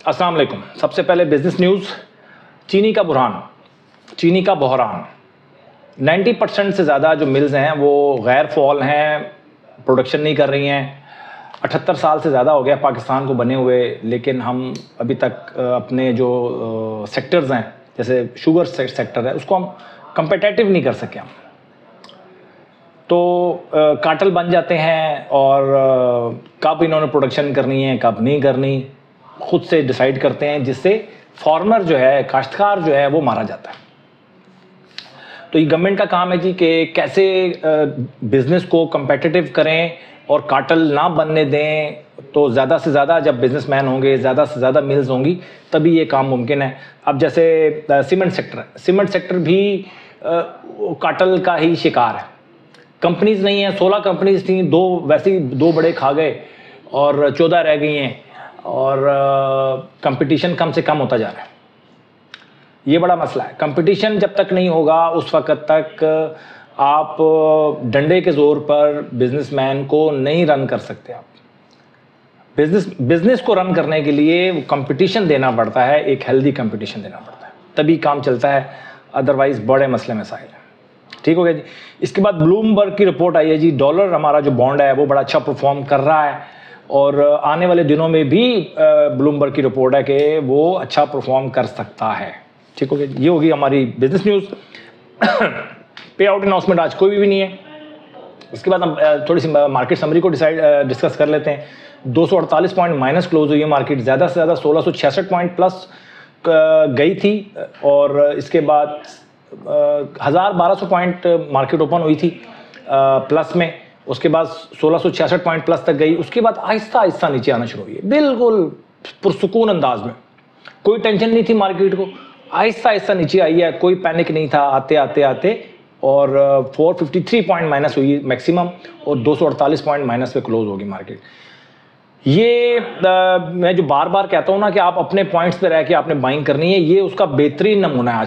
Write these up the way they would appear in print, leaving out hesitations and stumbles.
अस्सलाम वालेकुम। सबसे पहले बिजनेस न्यूज़। चीनी का बहरान 90% से ज़्यादा जो मिल्स हैं वो गैर फ़ॉल हैं, प्रोडक्शन नहीं कर रही हैं। 78 साल से ज़्यादा हो गया पाकिस्तान को बने हुए, लेकिन हम अभी तक अपने जो सेक्टर्स हैं जैसे शुगर सेक्टर है उसको हम कंपेटिटिव नहीं कर सके हम। तो कार्टेल बन जाते हैं और कब इन्होंने प्रोडक्शन करनी है कब नहीं करनी खुद से डिसाइड करते हैं, जिससे फार्मर जो है, काश्तकार जो है वो मारा जाता है। तो ये गवर्नमेंट का काम है जी कि कैसे बिज़नेस को कंपेटिटिव करें और कार्टेल ना बनने दें। तो ज़्यादा से ज़्यादा जब बिजनेसमैन होंगे, ज़्यादा से ज़्यादा मिल्स होंगी, तभी ये काम मुमकिन है। अब जैसे सीमेंट सेक्टर भी कार्टेल का ही शिकार है। कंपनीज नहीं है, 16 कंपनीज थी, दो बड़े खा गए और 14 रह गई हैं और कंपटीशन कम से कम होता जा रहा है। ये बड़ा मसला है। कंपटीशन जब तक नहीं होगा उस वक़्त तक आप डंडे के ज़ोर पर बिजनेसमैन को नहीं रन कर सकते। आप बिजनेस को रन करने के लिए कंपटीशन देना पड़ता है, एक हेल्दी कंपटीशन देना पड़ता है, तभी काम चलता है, अदरवाइज़ बड़े मसले मसाइल हैं। ठीक हो गया जी। इसके बाद ब्लूमबर्ग की रिपोर्ट आई है जी, डॉलर हमारा जो बॉन्ड है वो बड़ा अच्छा परफॉर्म कर रहा है और आने वाले दिनों में भी ब्लूमबर्ग की रिपोर्ट है कि वो अच्छा परफॉर्म कर सकता है। ठीक हो गया, ये होगी हमारी बिजनेस न्यूज़। पे आउट अनाउंसमेंट आज कोई भी नहीं है। इसके बाद हम थोड़ी सी मार्केट समरी को डिस्कस कर लेते हैं। 248 पॉइंट माइनस क्लोज हुई है मार्केट, ज़्यादा से ज़्यादा 1666 पॉइंट प्लस गई थी और इसके बाद 1200 पॉइंट मार्केट ओपन हुई थी प्लस में, उसके बाद 1666 पॉइंट प्लस तक गई। उसके बाद आहिस्ता आहिस्ता नीचे आना शुरू हुई है, बिल्कुल पुरसुकून अंदाज में, कोई टेंशन नहीं थी मार्केट को, आहिस्ता आहिस्ता नीचे आई है, कोई पैनिक नहीं था आते आते आते। और 453 पॉइंट माइनस हुई मैक्सिमम और 248 पॉइंट माइनस पे क्लोज होगी मार्केट। ये मैं जो बार बार कहता हूँ ना कि आप अपने पॉइंट्स पे रह के आपने बाइंग करनी है, ये उसका बेहतरीन नमूना है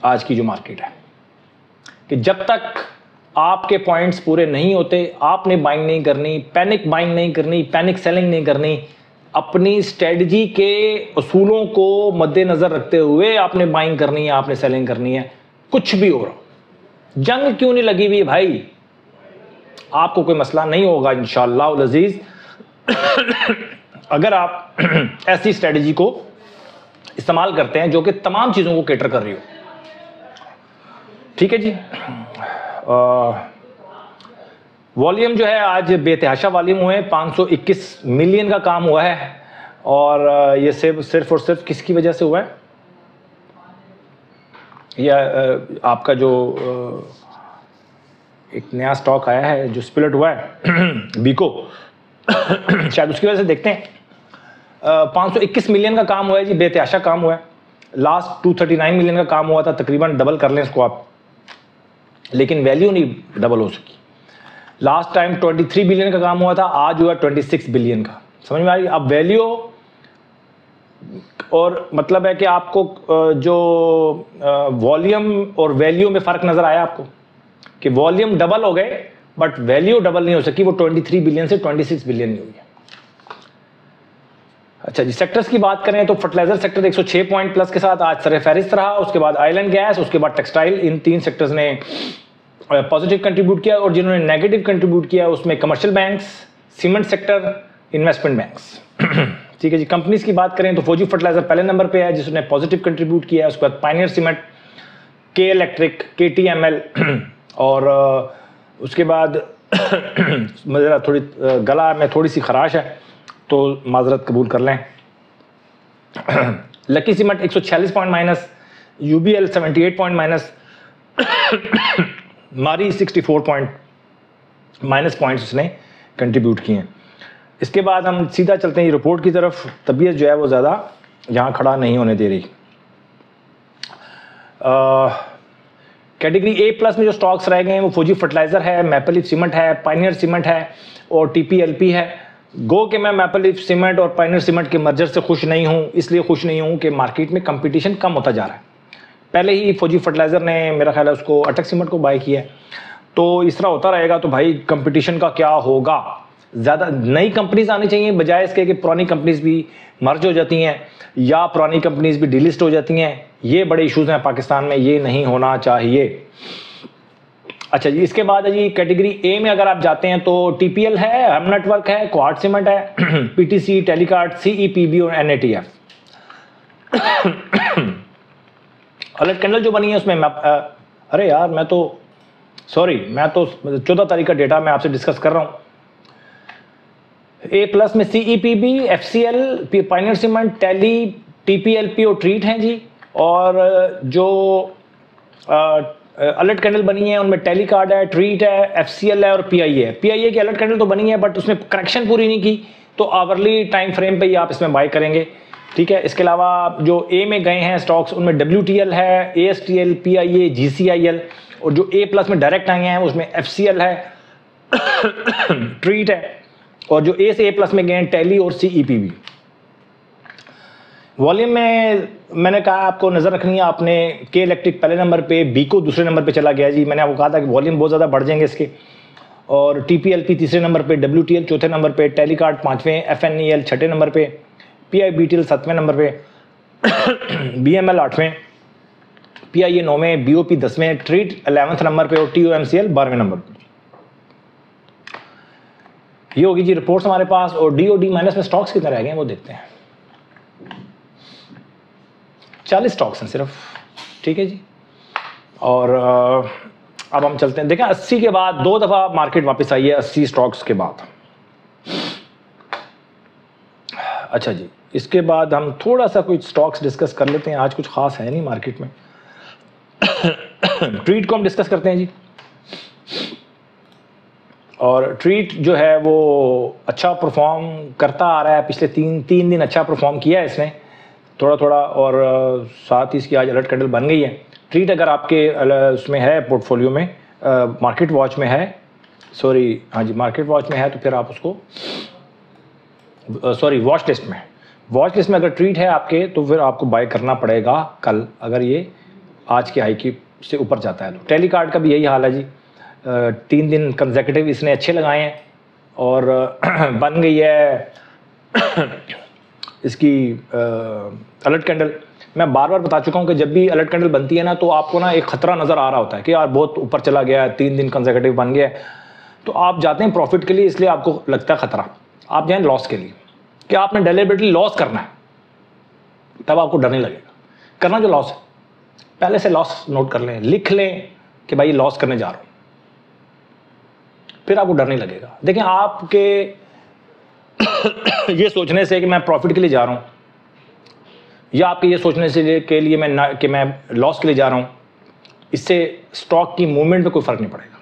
आज की जो मार्केट है, कि जब तक आपके पॉइंट्स पूरे नहीं होते आपने बाइंग नहीं करनी, पैनिक बाइंग नहीं करनी, पैनिक सेलिंग नहीं करनी। अपनी स्ट्रेटजी के असूलों को मद्देनजर रखते हुए आपने बाइंग करनी है, आपने सेलिंग करनी है। कुछ भी हो रहा, जंग क्यों नहीं लगी हुई भाई, आपको कोई मसला नहीं होगा इंशाअल्लाह अज़ीज़ अगर आप ऐसी स्ट्रेटजी को इस्तेमाल करते हैं जो कि तमाम चीज़ों को कैटर कर रही हो। ठीक है जी। वॉल्यूम जो है आज बेतहाशा वॉल्यूम हुए, 521 मिलियन का काम हुआ है और ये सिर्फ और सिर्फ किसकी वजह से हुआ है? यह आपका जो एक नया स्टॉक आया है जो स्प्लिट हुआ है बीको शायद उसकी वजह से देखते हैं। 521 मिलियन का काम हुआ है जी, बेतहाशा काम हुआ है। लास्ट 239 मिलियन का काम हुआ था, तकरीबन डबल कर लें इसको आप, लेकिन वैल्यू नहीं डबल हो सकी। लास्ट टाइम 23 बिलियन का काम हुआ था, आज हुआ 26 बिलियन का। समझ में आ रही? अब वैल्यू और मतलब है कि आपको जो वॉल्यूम और वैल्यू में फ़र्क नज़र आया आपको कि वॉल्यूम डबल हो गए बट वैल्यू डबल नहीं हो सकी, वो 23 बिलियन से 26 बिलियन नहीं हुई है। अच्छा जी, सेक्टर्स की बात करें तो फर्टिलाइजर सेक्टर 106 पॉइंट प्लस के साथ आज सरफहरिस्त रहा, उसके बाद ऑयल एंड गैस, उसके बाद टेक्सटाइल। इन तीन सेक्टर्स ने पॉजिटिव कंट्रीब्यूट किया और जिन्होंने नेगेटिव कंट्रीब्यूट किया उसमें commercial banks, cement sector, investment banks. ठीक है जी। कंपनीज की बात करें तो फौजी फर्टिलाइजर पहले नंबर पे है जिसने पॉजिटिव कंट्रीब्यूट किया है, उसके बाद पायनियर सीमेंट, के इलेक्ट्रिक, KTML और उसके बाद मेरा गला में थोड़ी सी खराश है तो माजरत कबूल कर लें। Lucky cement 146 point minus, UBL 78 point minus, मारी 64 पॉइंट माइनस पॉइंट्स उसने कंट्रीब्यूट किए हैं। इसके बाद हम सीधा चलते हैं रिपोर्ट की तरफ। तबीयत जो है वो ज़्यादा यहाँ खड़ा नहीं होने दे रही। कैटेगरी A+ में जो स्टॉक्स रह गए हैं वो फौजी फर्टिलाइज़र है, मैपल लीफ सीमेंट है, पायनियर सीमेंट है और TPLP है। गो कि मैं मैपल लीफ सीमेंट और पायनियर सीमेंट के मर्जर से खुश नहीं हूँ, इसलिए खुश नहीं हूँ कि मार्केट में कंपटीशन कम होता जा रहा है। पहले ही फौजी फर्टिलाइज़र ने मेरा ख्याल है उसको अटक सीमेंट को बाय किया है, तो इस तरह होता रहेगा तो भाई कंपटीशन का क्या होगा। ज़्यादा नई कंपनीज आनी चाहिए बजाय इसके कि पुरानी कंपनीज भी मर्ज हो जाती हैं या पुरानी कंपनीज भी डिलिस्ट हो जाती हैं। ये बड़े इश्यूज हैं पाकिस्तान में, ये नहीं होना चाहिए। अच्छा जी, इसके बाद है जी कैटेगरी ए में अगर आप जाते हैं तो टीपीएल है, हम नेटवर्क है, क्वार्ट सीमेंट है, पीटीसी, टेलीकार्ड, सीईपीबी और एनएटीएफ। अलर्ट कैंडल जो बनी है उसमें अरे यार मैं तो 14 तारीख का डेटा मैं आपसे डिस्कस कर रहा हूं। ए प्लस में सीईपीबी, एफसीएल, पायनियर सीमेंट, टेली, टीपीएलपी और ट्रीट हैं जी। और जो अलर्ट कैंडल बनी है उनमें टेलीकार्ड है, ट्रीट है, एफसीएल है और पीआईए है। पीआईए की अलर्ट कैंडल तो बनी है बट उसमें करेक्शन पूरी नहीं की, तो आवरली टाइम फ्रेम पे ही आप इसमें बाय करेंगे, ठीक है। इसके अलावा जो ए में गए हैं स्टॉक्स उनमें डब्ल्यूटीएल है, एएसटीएल, पीआईए, जीसीआईएल, और जो ए प्लस में डायरेक्ट आए हैं उसमें एफसीएल है, ट्रीट है, और जो ए से ए प्लस में गए हैं टेली और सीईपीबी। वॉल्यूम में मैंने कहा आपको नज़र रखनी है आपने, के इलेक्ट्रिक पहले नंबर पे, बीको दूसरे नंबर पे चला गया जी। मैंने आपको कहा था कि वॉल्यूम बहुत ज़्यादा बढ़ जाएंगे इसके। और टीपीएलपी तीसरे नंबर पे, डब्ल्यूटीएल चौथे नंबर पे, टेलीकार्ड पाँचवें, एफएनईएल छठे नंबर पे, पीआईबीटीएल सातवें नंबर पे, बीएमएल आठवें, पीआईए नौवें, बीओपी 10वें, ट्रीट 11वें नंबर पे और टीओएमसीएल 12वें नंबर पे। ये होगी जी रिपोर्ट्स हमारे पास। और डीओडी माइनस में स्टॉक्स कितने रह गए हैं वो देखते हैं। 40 स्टॉक्स हैं सिर्फ, ठीक है जी। और अब हम चलते हैं, देखें 80 के बाद 2 दफ़ा मार्केट वापस आई है 80 स्टॉक्स के बाद। अच्छा जी, इसके बाद हम थोड़ा सा कुछ स्टॉक्स डिस्कस कर लेते हैं। आज कुछ खास है नहीं मार्केट में। ट्रीट को हम डिस्कस करते हैं जी। और ट्रीट जो है वो अच्छा परफॉर्म करता आ रहा है, पिछले तीन दिन अच्छा परफॉर्म किया है इसने थोड़ा थोड़ा, और साथ ही इसकी आज अलर्ट कैंडल बन गई है। ट्रीट अगर आपके उसमें है पोर्टफोलियो में, मार्केट वॉच में है, हाँ जी मार्केट वॉच में है, तो फिर आप उसको वॉच लिस्ट में अगर ट्रीट है आपके तो फिर आपको बाय करना पड़ेगा कल, अगर ये आज के हाई की से ऊपर जाता है तो। टेलीकार्ड का भी यही हाल है जी, 3 दिन कंसेक्यूटिव इसने अच्छे लगाए हैं और बन गई है इसकी अलर्ट कैंडल। मैं बार बार बता चुका हूँ कि जब भी अलर्ट कैंडल बनती है ना तो आपको ना एक खतरा नज़र आ रहा होता है कि यार बहुत ऊपर चला गया है, 3 दिन कंसेक्यूटिव बन गया है, तो आप जाते हैं प्रॉफिट के लिए, इसलिए आपको लगता है खतरा। आप जाएं लॉस के लिए कि आपने डेलिबरेटली लॉस करना है, तब आपको डर नहीं लगेगा। करना जो लॉस है पहले से लॉस नोट कर लें, लिख लें कि भाई लॉस करने जा रहा हूँ, फिर आपको डर नहीं लगेगा। देखिए आपके ये सोचने से कि मैं प्रॉफिट के लिए जा रहा हूँ, या आपके ये सोचने से कि मैं लॉस के लिए जा रहा हूँ, इससे स्टॉक की मूवमेंट पे कोई फ़र्क नहीं पड़ेगा।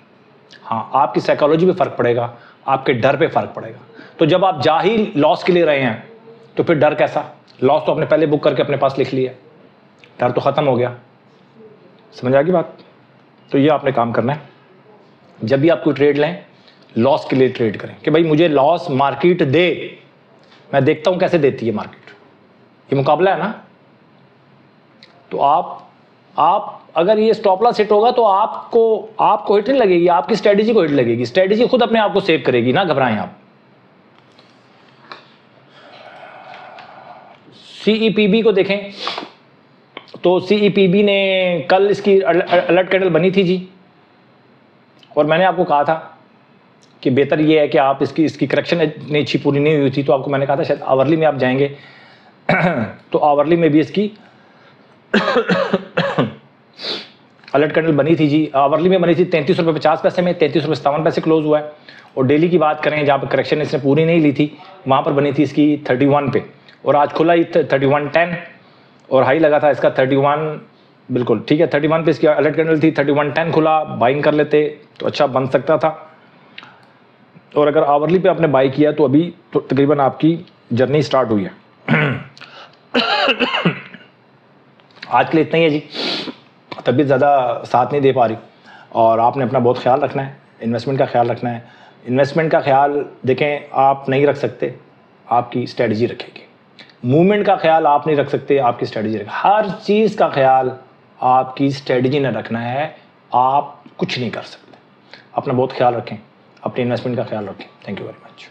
हाँ, आपकी साइकोलॉजी पे फ़र्क पड़ेगा, आपके डर पे फ़र्क पड़ेगा। तो जब आप जा ही लॉस के लिए रहे हैं तो फिर डर कैसा? लॉस तो आपने पहले बुक करके अपने पास लिख लिया, डर तो ख़त्म हो गया। समझ आ गई बात? तो ये आपने काम करना है, जब भी आप कोई ट्रेड लें लॉस के लिए ट्रेड करें कि भाई मुझे लॉस मार्केट दे, मैं देखता हूं कैसे देती है मार्केट, ये मुकाबला है ना। तो आप अगर ये स्टॉप लॉस हिट होगा तो आपको हिट नहीं लगेगी, आपकी स्ट्रेटजी को हिट लगेगी। स्ट्रेटजी खुद अपने आप को सेव करेगी, ना घबराएं आप। सीईपीबी को देखें तो सीईपीबी ने कल इसकी अलर्ट कैंडल बनी थी जी, और मैंने आपको कहा था कि बेहतर ये है कि आप इसकी करेक्शन इतनी अच्छी पूरी नहीं हुई थी, तो आपको मैंने कहा था शायद आवरली में आप जाएंगे तो आवरली में भी इसकी अलर्ट कैंडल बनी थी जी। आवरली में बनी थी 33 रुपये 50 पैसे में, 33 रुपये 57 पैसे क्लोज हुआ है। और डेली की बात करें जहाँ पर करेक्शन इसने पूरी नहीं ली थी, वहाँ पर बनी थी इसकी 31 पे, और आज खुला ही 31.10 और हाई लगा था इसका 31, बिल्कुल ठीक है 31 पे इसकी अलर्ट कैंडल थी, 31.10 खुला, बाइंग कर लेते तो अच्छा बन सकता था। और अगर आवरली पे आपने बाई किया तो अभी तो तकरीबन आपकी जर्नी स्टार्ट हुई है। आज के लिए इतना ही है जी, तबीयत ज़्यादा साथ नहीं दे पा रही, और आपने अपना बहुत ख्याल रखना है, इन्वेस्टमेंट का ख्याल रखना है। इन्वेस्टमेंट का ख्याल देखें आप नहीं रख सकते, आपकी स्ट्रेटजी रखेगी। मूवमेंट का ख्याल आप नहीं रख सकते, आपकी स्ट्रेटजी रखेगी। हर चीज़ का ख्याल आपकी स्ट्रेटजी ने रखना है, आप कुछ नहीं कर सकते। अपना बहुत ख्याल रखें, अपने इन्वेस्टमेंट का ख्याल रखें। Thank you very much.